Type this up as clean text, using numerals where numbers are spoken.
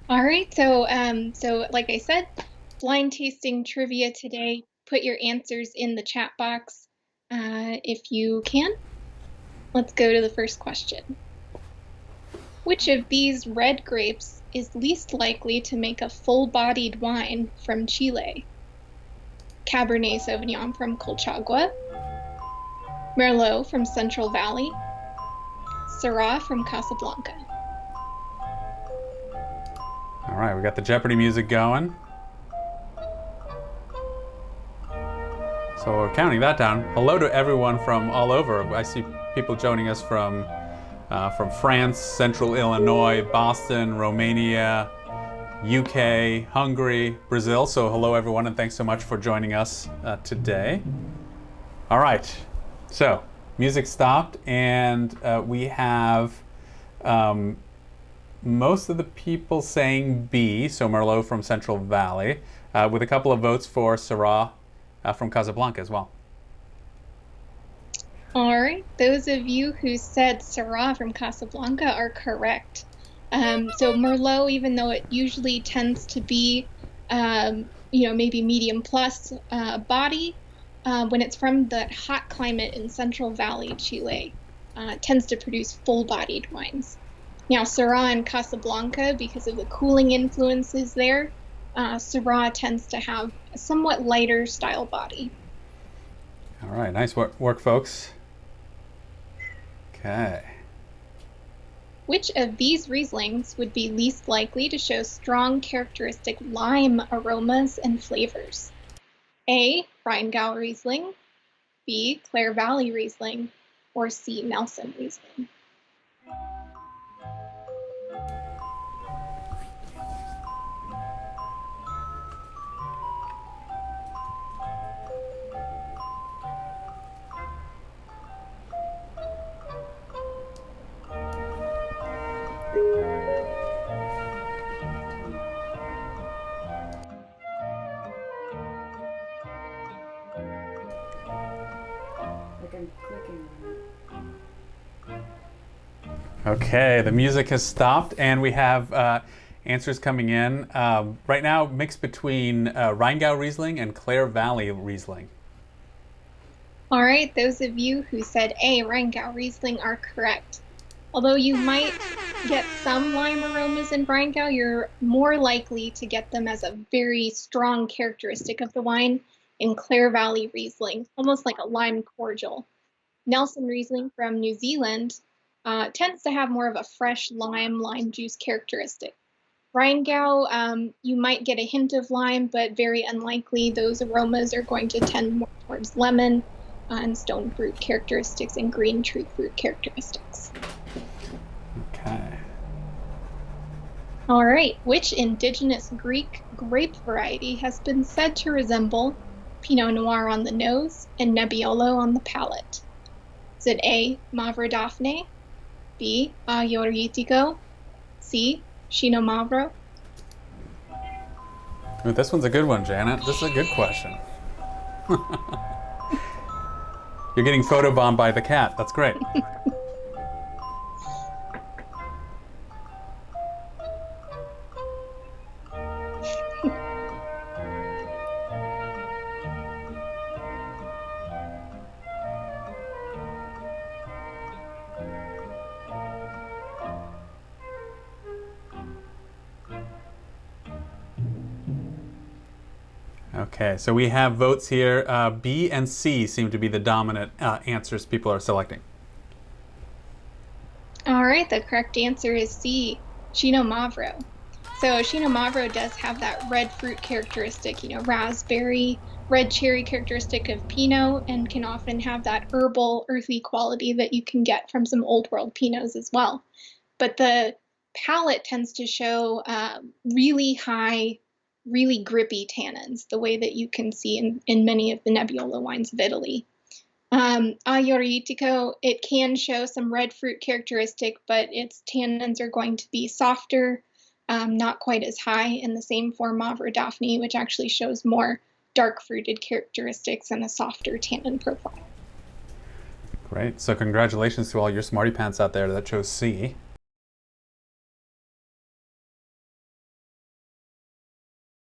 All right, so like I said, blind tasting trivia today. Put your answers in the chat box if you can. Let's go to the first question. Which of these red grapes is least likely to make a full-bodied wine from Chile? Cabernet Sauvignon from Colchagua, Merlot from Central Valley, Syrah from Casablanca. All right, we got the Jeopardy music going. So we're counting that down. Hello to everyone from all over. I see people joining us from France, Central Illinois, Boston, Romania, UK, Hungary, Brazil. So hello everyone, and thanks so much for joining us today. All right, so music stopped, and we have most of the people saying B, so Merlot from Central Valley, with a couple of votes for Syrah from Casablanca as well. All right, those of you who said Syrah from Casablanca are correct. So Merlot, even though it usually tends to be, maybe medium plus body, when it's from the hot climate in Central Valley, Chile, it tends to produce full-bodied wines. Now, Syrah and Casablanca, because of the cooling influences there, Syrah tends to have a somewhat lighter style body. All right, nice work, folks. Okay. Which of these Rieslings would be least likely to show strong characteristic lime aromas and flavors? A. Rheingau Riesling, B. Clare Valley Riesling, or C. Nelson Riesling? I'm clicking on it. Okay, the music has stopped, and we have answers coming in. Right now, mixed between Rheingau Riesling and Clare Valley Riesling. All right, those of you who said A. Rheingau Riesling are correct. Although you might get some lime aromas in Rheingau, you're more likely to get them as a very strong characteristic of the wine in Clare Valley Riesling, almost like a lime cordial. Nelson Riesling from New Zealand tends to have more of a fresh lime juice characteristic. Rheingau, you might get a hint of lime, but very unlikely. Those aromas are going to tend more towards lemon and stone fruit characteristics and green tree fruit characteristics. Okay. All right, which indigenous Greek grape variety has been said to resemble Pinot Noir on the nose and Nebbiolo on the palate? Is it A. Mavro Daphne, B. Aglio, C. Chino Mavro? Ooh, this one's a good one, Janet. This is a good question. You're getting photobombed by the cat. That's great. Okay, so we have votes here. B and C seem to be the dominant answers people are selecting. All right, the correct answer is C. Chino Mavro. So Chino Mavro does have that red fruit characteristic, raspberry, red cherry characteristic of Pinot, and can often have that herbal, earthy quality that you can get from some old world Pinots as well. But the palate tends to show really high, really grippy tannins, the way that you can see in many of the Nebbiolo wines of Italy. Aglio, it can show some red fruit characteristic, but its tannins are going to be softer, not quite as high, in the same for Mavro Daphne, which actually shows more dark fruited characteristics and a softer tannin profile. Great. So congratulations to all your smarty pants out there that chose C.